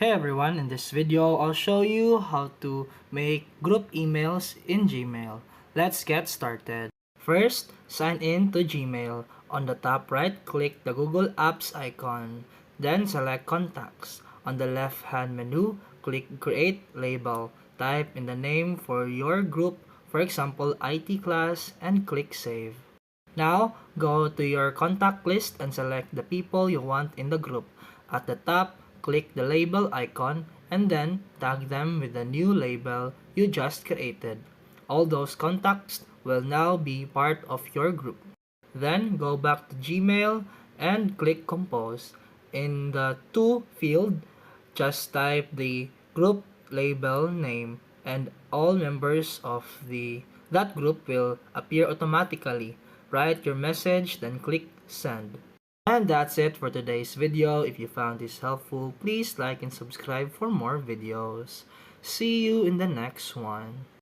Hey everyone, in this video I'll show you how to make group emails in Gmail. Let's get started. First, sign in to Gmail. On the top right, click the Google Apps icon. Then select Contacts. On the left hand menu, click Create Label. Type in the name for your group, for example IT class, and click Save. Now, go to your contact list and select the people you want in the group. At the top, click the label icon and then tag them with the new label you just created. All those contacts will now be part of your group. Then go back to Gmail and click Compose. In the To field, just type the group label name and all members of that group will appear automatically. Write your message, then click Send. And that's it for today's video. If you found this helpful, please like and subscribe for more videos. See you in the next one.